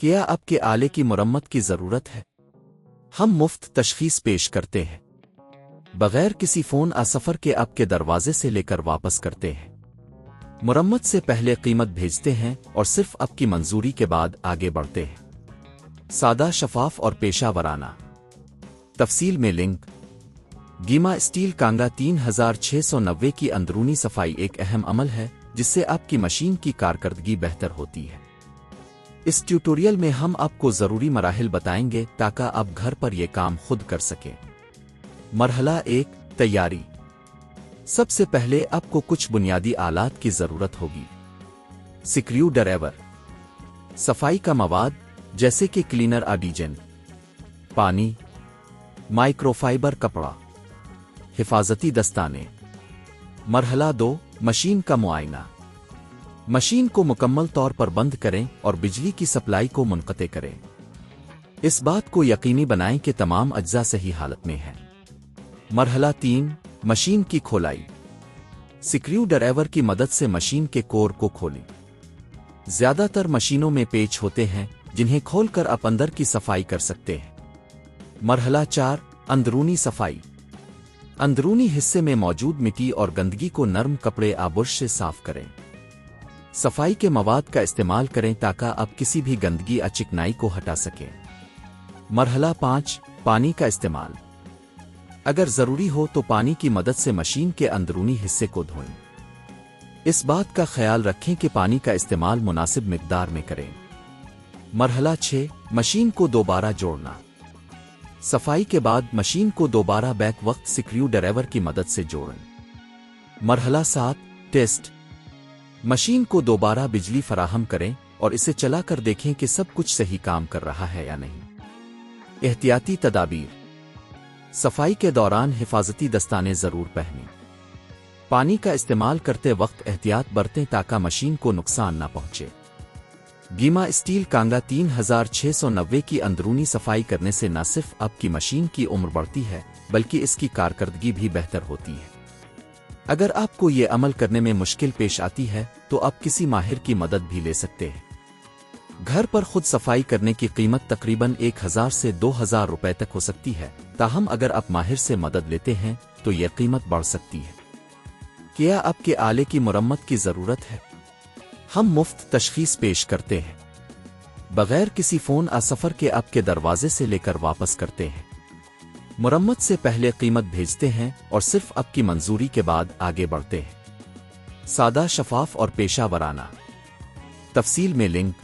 کیا آپ کے آلے کی مرمت کی ضرورت ہے؟ ہم مفت تشخیص پیش کرتے ہیں بغیر کسی فون سفر کے آپ کے دروازے سے لے کر واپس کرتے ہیں۔ مرمت سے پہلے قیمت بھیجتے ہیں اور صرف آپ کی منظوری کے بعد آگے بڑھتے ہیں۔ سادہ، شفاف اور پیشہ ورانہ۔ تفصیل میں لنک۔ گیما اسٹیل کانگا 3690 کی اندرونی صفائی ایک اہم عمل ہے جس سے آپ کی مشین کی کارکردگی بہتر ہوتی ہے۔ اس ٹیوٹوریل میں ہم آپ کو ضروری مراحل بتائیں گے تاکہ آپ گھر پر یہ کام خود کر سکیں۔ مرحلہ 1، تیاری۔ سب سے پہلے آپ کو کچھ بنیادی آلات کی ضرورت ہوگی۔ سکریو ڈرایور، صفائی کا مواد جیسے کہ کلینر ڈیٹرجنٹ، پانی، مائکروفائبر کپڑا، حفاظتی دستانے۔ مرحلہ 2، مشین کا معائنہ۔ مشین کو مکمل طور پر بند کریں اور بجلی کی سپلائی کو منقطع کریں۔ اس بات کو یقینی بنائیں کہ تمام اجزاء صحیح حالت میں ہیں۔ مرحلہ 3، مشین کی کھولائی۔ سکریو ڈرایور کی مدد سے مشین کے کور کو کھولیں۔ زیادہ تر مشینوں میں پیچ ہوتے ہیں جنہیں کھول کر آپ اندر کی صفائی کر سکتے ہیں۔ مرحلہ 4، اندرونی صفائی۔ اندرونی حصے میں موجود مٹی اور گندگی کو نرم کپڑے برش سے صاف کریں۔ صفائی کے مواد کا استعمال کریں تاکہ آپ کسی بھی گندگی چکنائی کو ہٹا سکیں۔ مرحلہ 5، پانی کا استعمال۔ اگر ضروری ہو تو پانی کی مدد سے مشین کے اندرونی حصے کو دھوئیں۔ اس بات کا خیال رکھیں کہ پانی کا استعمال مناسب مقدار میں کریں۔ مرحلہ 6، مشین کو دوبارہ جوڑنا۔ صفائی کے بعد مشین کو دوبارہ بیک وقت سکریو ڈرایور کی مدد سے جوڑیں۔ مرحلہ 7، ٹیسٹ۔ مشین کو دوبارہ بجلی فراہم کریں اور اسے چلا کر دیکھیں کہ سب کچھ صحیح کام کر رہا ہے یا نہیں۔ احتیاطی تدابیر۔ صفائی کے دوران حفاظتی دستانے ضرور پہنیں۔ پانی کا استعمال کرتے وقت احتیاط برتیں تاکہ مشین کو نقصان نہ پہنچے۔ گیما اسٹیل کانگا 3690 کی اندرونی صفائی کرنے سے نہ صرف آپ کی مشین کی عمر بڑھتی ہے بلکہ اس کی کارکردگی بھی بہتر ہوتی ہے۔ اگر آپ کو یہ عمل کرنے میں مشکل پیش آتی ہے تو آپ کسی ماہر کی مدد بھی لے سکتے ہیں۔ گھر پر خود صفائی کرنے کی قیمت تقریباً 1000 سے 2000 روپے تک ہو سکتی ہے، تاہم اگر آپ ماہر سے مدد لیتے ہیں تو یہ قیمت بڑھ سکتی ہے۔ کیا آپ کے آلے کی مرمت کی ضرورت ہے؟ ہم مفت تشخیص پیش کرتے ہیں بغیر کسی فون سفر کے آپ کے دروازے سے لے کر واپس کرتے ہیں۔ مرمت سے پہلے قیمت بھیجتے ہیں اور صرف آپ کی منظوری کے بعد آگے بڑھتے ہیں۔ سادہ، شفاف اور پیشہ ورانہ۔ تفصیل میں لنک۔